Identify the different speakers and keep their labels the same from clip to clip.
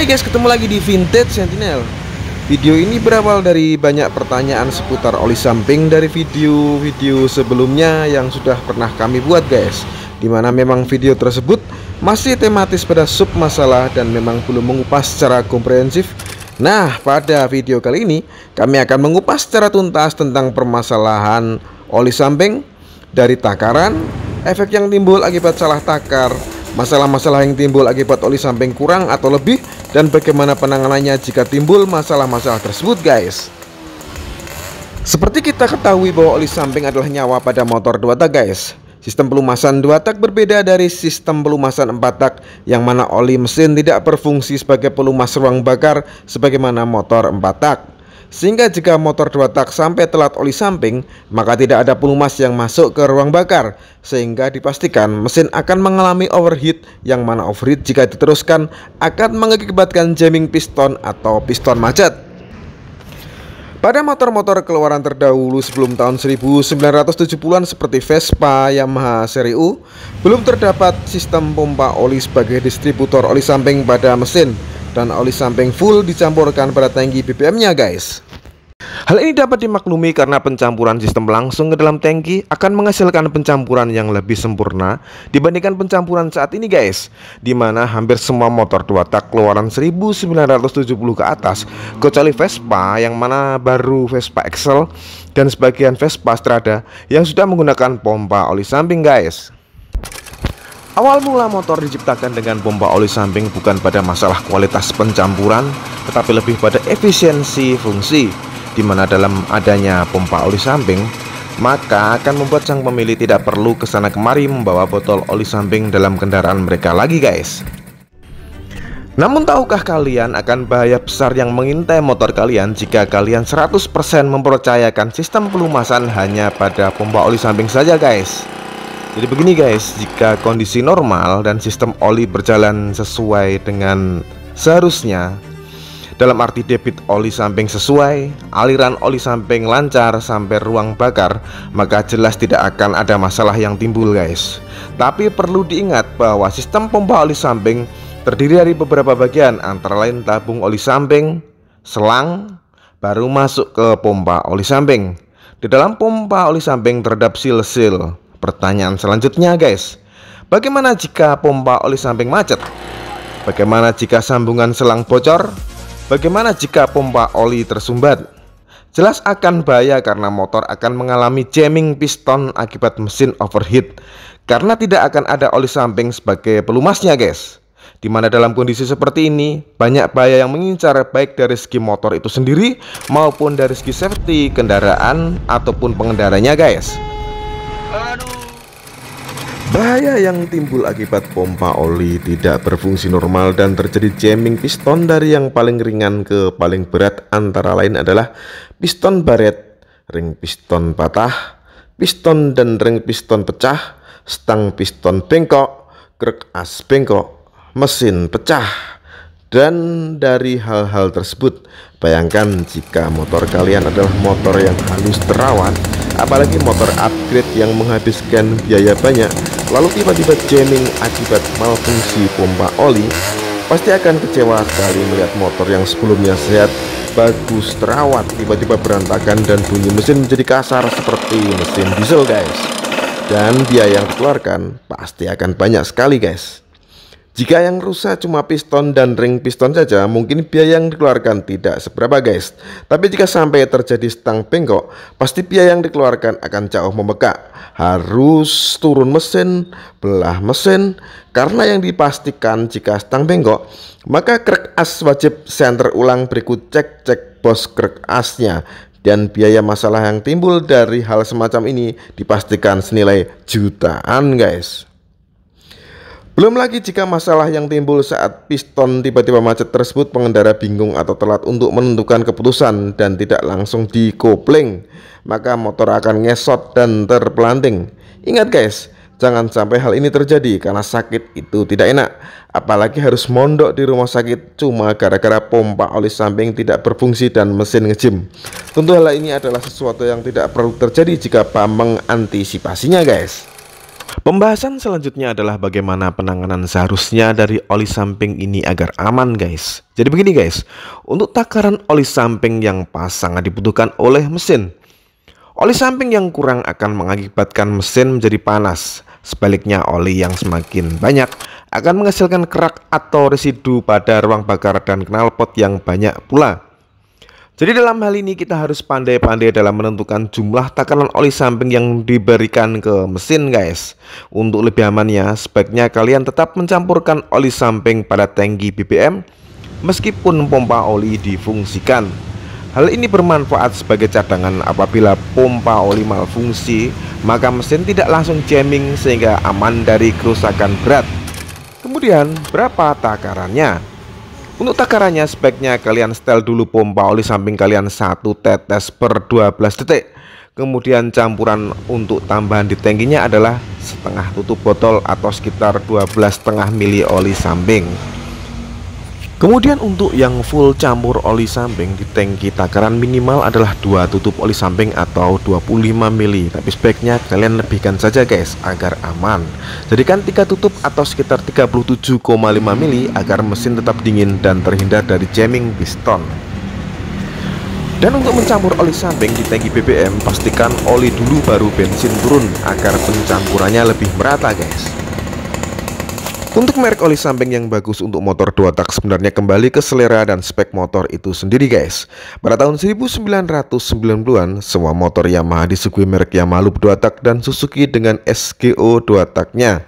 Speaker 1: Hai guys, ketemu lagi di Vintage Sentinel. Video ini berawal dari banyak pertanyaan seputar oli samping dari video-video sebelumnya yang sudah pernah kami buat guys, dimana memang video tersebut masih tematis pada sub masalah dan memang belum mengupas secara komprehensif. Nah, pada video kali ini kami akan mengupas secara tuntas tentang permasalahan oli samping dari takaran, efek yang timbul akibat salah takar, masalah-masalah yang timbul akibat oli samping kurang atau lebih, dan bagaimana penanganannya jika timbul masalah-masalah tersebut guys. Seperti kita ketahui bahwa oli samping adalah nyawa pada motor 2 tak guys. Sistem pelumasan 2 tak berbeda dari sistem pelumasan 4 tak, yang mana oli mesin tidak berfungsi sebagai pelumas ruang bakar sebagaimana motor 4 tak. Sehingga jika motor 2 tak sampai telat oli samping, maka tidak ada pelumas yang masuk ke ruang bakar, sehingga dipastikan mesin akan mengalami overheat, yang mana overheat jika diteruskan akan mengakibatkan jamming piston atau piston macet. Pada motor-motor keluaran terdahulu sebelum tahun 1970-an seperti Vespa, Yamaha seri U, belum terdapat sistem pompa oli sebagai distributor oli samping pada mesin, dan oli samping full dicampurkan pada tangki BBM-nya guys. Hal ini dapat dimaklumi karena pencampuran sistem langsung ke dalam tangki akan menghasilkan pencampuran yang lebih sempurna dibandingkan pencampuran saat ini guys, dimana hampir semua motor 2 tak keluaran 1970 ke atas, kecuali Vespa yang mana baru Vespa Excel dan sebagian Vespa Strada yang sudah menggunakan pompa oli samping guys. Awal mula motor diciptakan dengan pompa oli samping bukan pada masalah kualitas pencampuran, tetapi lebih pada efisiensi fungsi, dimana dalam adanya pompa oli samping, maka akan membuat sang pemilik tidak perlu kesana kemari membawa botol oli samping dalam kendaraan mereka lagi guys. Namun tahukah kalian akan bahaya besar yang mengintai motor kalian jika kalian 100% mempercayakan sistem pelumasan hanya pada pompa oli samping saja guys? Jadi begini guys, jika kondisi normal dan sistem oli berjalan sesuai dengan seharusnya, dalam arti debit oli samping sesuai, aliran oli samping lancar sampai ruang bakar, maka jelas tidak akan ada masalah yang timbul guys. Tapi perlu diingat bahwa sistem pompa oli samping terdiri dari beberapa bagian, antara lain tabung oli samping, selang, baru masuk ke pompa oli samping. Di dalam pompa oli samping terdapat sil-sil. Pertanyaan selanjutnya guys, bagaimana jika pompa oli samping macet? Bagaimana jika sambungan selang bocor? Bagaimana jika pompa oli tersumbat? Jelas akan bahaya karena motor akan mengalami jamming piston akibat mesin overheat, karena tidak akan ada oli samping sebagai pelumasnya guys. Dimana dalam kondisi seperti ini banyak bahaya yang mengincar, baik dari segi motor itu sendiri maupun dari segi safety kendaraan ataupun pengendaranya guys. Bahaya yang timbul akibat pompa oli tidak berfungsi normal dan terjadi jamming piston dari yang paling ringan ke paling berat antara lain adalah piston baret, ring piston patah, piston dan ring piston pecah, stang piston bengkok, krek as bengkok, mesin pecah. Dan dari hal-hal tersebut, bayangkan jika motor kalian adalah motor yang halus terawat, apalagi motor upgrade yang menghabiskan biaya banyak, lalu tiba-tiba jamming akibat malfungsi pompa oli, pasti akan kecewa sekali melihat motor yang sebelumnya sehat, bagus, terawat, tiba-tiba berantakan dan bunyi mesin menjadi kasar seperti mesin diesel guys. Dan biaya yang dikeluarkan pasti akan banyak sekali guys. Jika yang rusak cuma piston dan ring piston saja, mungkin biaya yang dikeluarkan tidak seberapa guys. Tapi jika sampai terjadi stang bengkok, pasti biaya yang dikeluarkan akan jauh membengkak. Harus turun mesin, belah mesin, karena yang dipastikan jika stang bengkok, maka krek as wajib senter ulang berikut cek bos krek asnya. Dan biaya masalah yang timbul dari hal semacam ini dipastikan senilai jutaan guys. Belum lagi jika masalah yang timbul saat piston tiba-tiba macet tersebut pengendara bingung atau telat untuk menentukan keputusan dan tidak langsung dikopling, maka motor akan ngesot dan terpelanting. Ingat guys, jangan sampai hal ini terjadi karena sakit itu tidak enak, apalagi harus mondok di rumah sakit cuma gara-gara pompa oli samping tidak berfungsi dan mesin ngejim. Tentu hal ini adalah sesuatu yang tidak perlu terjadi jika mengantisipasinya guys. Pembahasan selanjutnya adalah bagaimana penanganan seharusnya dari oli samping ini agar aman guys. Jadi begini guys, untuk takaran oli samping yang pas sangat dibutuhkan oleh mesin. Oli samping yang kurang akan mengakibatkan mesin menjadi panas. Sebaliknya, oli yang semakin banyak akan menghasilkan kerak atau residu pada ruang bakar dan knalpot yang banyak pula. Jadi dalam hal ini kita harus pandai-pandai dalam menentukan jumlah takaran oli samping yang diberikan ke mesin guys. Untuk lebih amannya, sebaiknya kalian tetap mencampurkan oli samping pada tangki BBM meskipun pompa oli difungsikan. Hal ini bermanfaat sebagai cadangan apabila pompa oli malfungsi, maka mesin tidak langsung jamming sehingga aman dari kerusakan berat. Kemudian berapa takarannya? Untuk takarannya sebaiknya kalian setel dulu pompa oli samping kalian 1 tetes per 12 detik. Kemudian campuran untuk tambahan di tangkinya adalah setengah tutup botol atau sekitar 12,5 mili oli samping. Kemudian untuk yang full campur oli samping di tangki takaran minimal adalah 2 tutup oli samping atau 25 mili. Tapi sebaiknya kalian lebihkan saja guys agar aman. Jadikan 3 tutup atau sekitar 37,5 mili agar mesin tetap dingin dan terhindar dari jamming piston. Dan untuk mencampur oli samping di tangki BBM, pastikan oli dulu baru bensin turun agar pencampurannya lebih merata guys. Untuk merek oli samping yang bagus untuk motor 2 tak sebenarnya kembali ke selera dan spek motor itu sendiri guys. Pada tahun 1990-an, semua motor Yamaha disuguhi merek Yamaha Loop 2 tak dan Suzuki dengan SGO 2 taknya.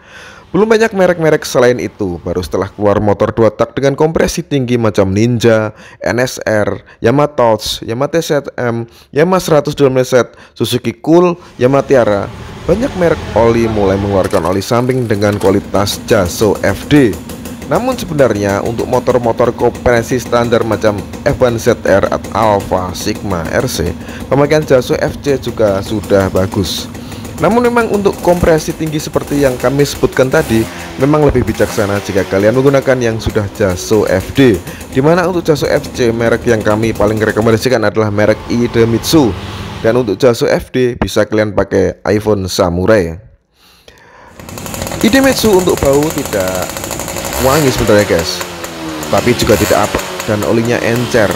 Speaker 1: Belum banyak merek-merek selain itu. Baru setelah keluar motor 2 tak dengan kompresi tinggi macam Ninja, NSR, Yamaha Touch, Yamaha TZM, Yamaha 112 Suzuki Cool, Yamaha Tiara, banyak merek oli mulai mengeluarkan oli samping dengan kualitas JASO FD. Namun sebenarnya untuk motor-motor kompresi standar macam F1ZR atau Alfa Sigma RC, pemakaian JASO FC juga sudah bagus. Namun memang untuk kompresi tinggi seperti yang kami sebutkan tadi, memang lebih bijaksana jika kalian menggunakan yang sudah JASO FD. Dimana untuk JASO FC, merek yang kami paling rekomendasikan adalah merek Idemitsu. Dan untuk JASO FD bisa kalian pakai iPhone Samurai. Idemitsu untuk bau tidak wangi sebenarnya guys, tapi juga tidak apek dan olinya encer.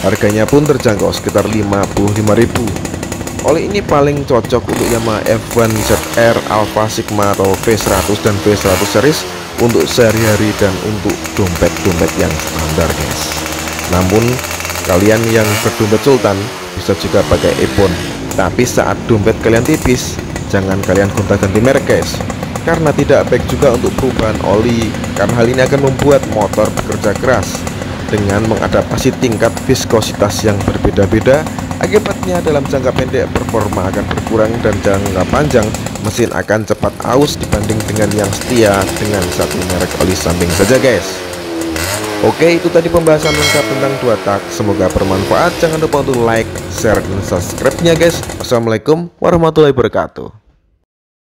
Speaker 1: Harganya pun terjangkau sekitar 55.000. Oli ini paling cocok untuk Yamaha F1ZR, Alfa Sigma atau V100 dan V100 series untuk sehari-hari dan untuk dompet-dompet yang standar guys. Namun kalian yang berdompet sultan bisa juga pakai iPhone. Tapi saat dompet kalian tipis, jangan kalian gonta-ganti merek guys, karena tidak baik juga untuk perubahan oli, karena hal ini akan membuat motor bekerja keras dengan mengadaptasi tingkat viskositas yang berbeda-beda. Akibatnya dalam jangka pendek performa akan berkurang dan jangka panjang mesin akan cepat aus dibanding dengan yang setia dengan satu merek oli samping saja guys. Oke, itu tadi pembahasan lengkap tentang 2 tak. Semoga bermanfaat. Jangan lupa untuk like, share, dan subscribe-nya guys. Wassalamualaikum warahmatullahi wabarakatuh.